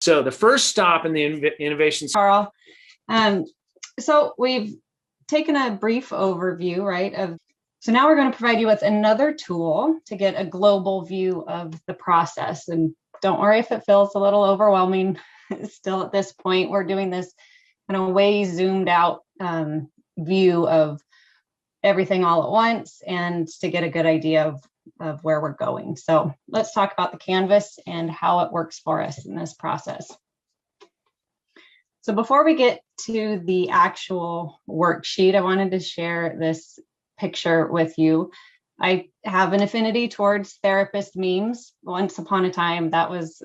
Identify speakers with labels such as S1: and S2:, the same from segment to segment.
S1: So the first stop in the innovation.
S2: Carl. So we've taken a brief overview, right? So now we're going to provide you with another tool to get a global view of the process. And don't worry if it feels a little overwhelming still at this point. We're doing this kind of way zoomed out view of everything all at once and to get a good idea of where we're going. So let's talk about the Canvas and how it works for us in this process. So before we get to the actual worksheet, I wanted to share this picture with you. I have an affinity towards therapist memes. Once upon a time, that was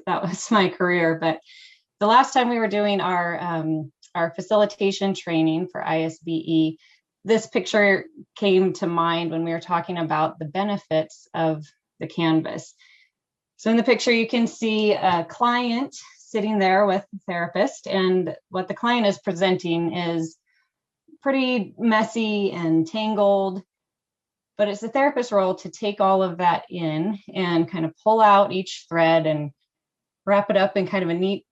S2: my career. But the last time we were doing our facilitation training for ISBE, this picture came to mind when we were talking about the benefits of the Canvas. So in the picture, you can see a client sitting there with the therapist, and what the client is presenting is pretty messy and tangled, but it's the therapist's role to take all of that in and kind of pull out each thread and wrap it up in kind of a neat,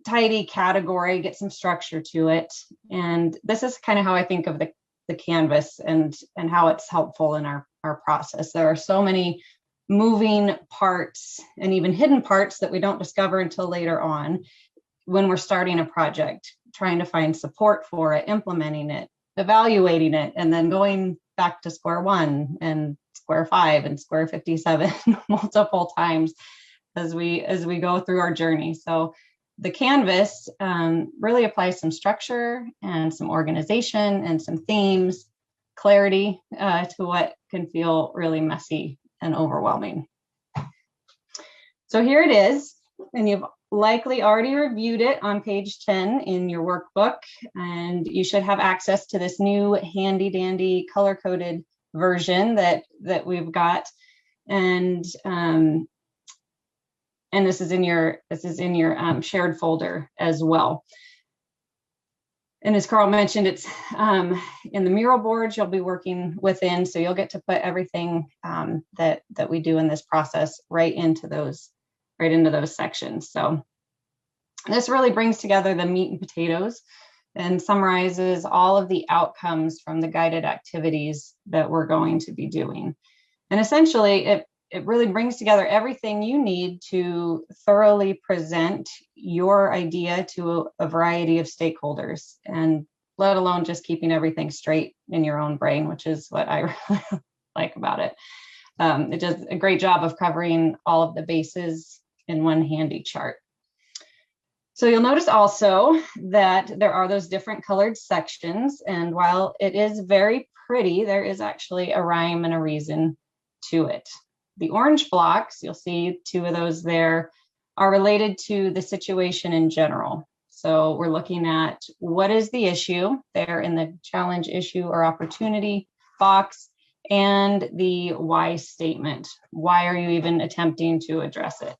S2: tidy category, get some structure to it. And this is kind of how I think of the Canvas and how it's helpful in our process. There are so many moving parts and even hidden parts that we don't discover until later on when we're starting a project, trying to find support for it, implementing it, evaluating it, and then going back to square one and square 5 and square 57 multiple times as we go through our journey. So the Canvas really applies some structure and some organization and some themes, clarity to what can feel really messy and overwhelming. So here it is, and you've likely already reviewed it on page 10 in your workbook, and you should have access to this new handy dandy color-coded version that we've got, and this is in your shared folder as well. And as Carl mentioned, it's in the mural boards you'll be working within, so you'll get to put everything that we do in this process right into those sections. So this really brings together the meat and potatoes and summarizes all of the outcomes from the guided activities that we're going to be doing. And essentially, it really brings together everything you need to thoroughly present your idea to a variety of stakeholders, and let alone just keeping everything straight in your own brain, which is what I really like about it. It does a great job of covering all of the bases in one handy chart. So you'll notice also that there are those different colored sections, and while it is very pretty, there is actually a rhyme and a reason to it. The orange blocks, you'll see 2 of those there, are related to the situation in general. So we're looking at what is the issue there in the challenge, issue, or opportunity box, and the why statement. Why are you even attempting to address it?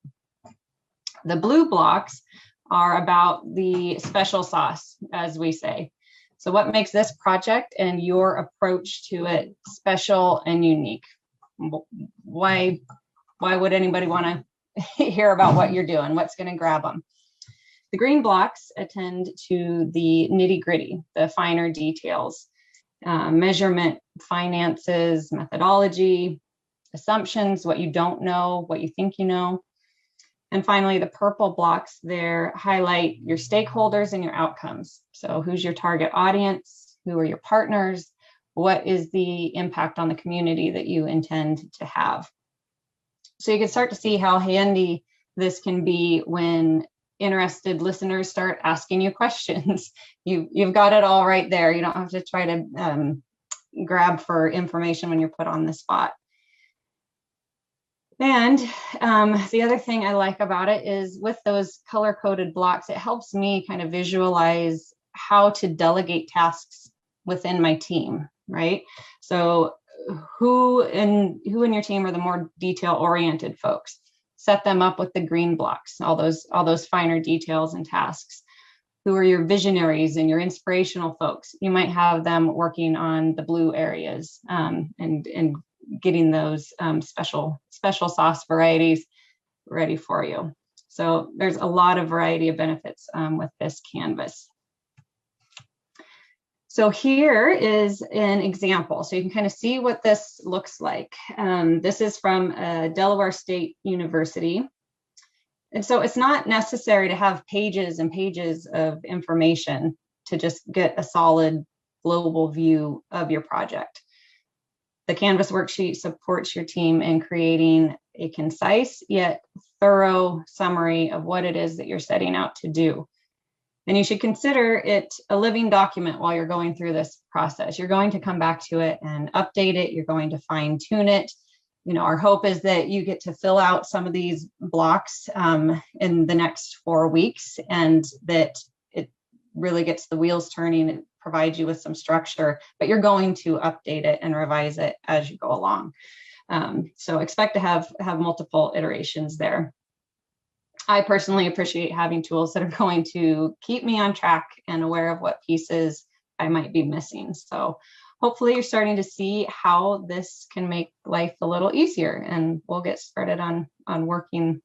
S2: The blue blocks are about the special sauce, as we say. So what makes this project and your approach to it special and unique? Why would anybody want to hear about what you're doing? What's going to grab them? The green blocks attend to the nitty gritty, the finer details, measurement, finances, methodology, assumptions, what you don't know, what you think you know. And finally, the purple blocks there highlight your stakeholders and your outcomes. So who's your target audience? Who are your partners? What is the impact on the community that you intend to have? So you can start to see how handy this can be when interested listeners start asking you questions. You've got it all right there. You don't have to try to grab for information when you're put on the spot. And the other thing I like about it is with those color-coded blocks, it helps me kind of visualize how to delegate tasks within my team, right? So who in your team are the more detail-oriented folks? Set them up with the green blocks, all those finer details and tasks. Who are your visionaries and your inspirational folks? You might have them working on the blue areas and getting those special sauce varieties ready for you. So there's a lot of variety of benefits with this canvas. So here is an example. So you can kind of see what this looks like. This is from Delaware State University. And so it's not necessary to have pages and pages of information to just get a solid global view of your project. The Canvas worksheet supports your team in creating a concise yet thorough summary of what it is that you're setting out to do. And you should consider it a living document while you're going through this process. You're going to come back to it and update it. You're going to fine tune it. You know, our hope is that you get to fill out some of these blocks in the next 4 weeks, and that it really gets the wheels turning. It provides you with some structure, but you're going to update it and revise it as you go along. So expect to have multiple iterations there. I personally appreciate having tools that are going to keep me on track and aware of what pieces I might be missing. So hopefully you're starting to see how this can make life a little easier, and we'll get started on working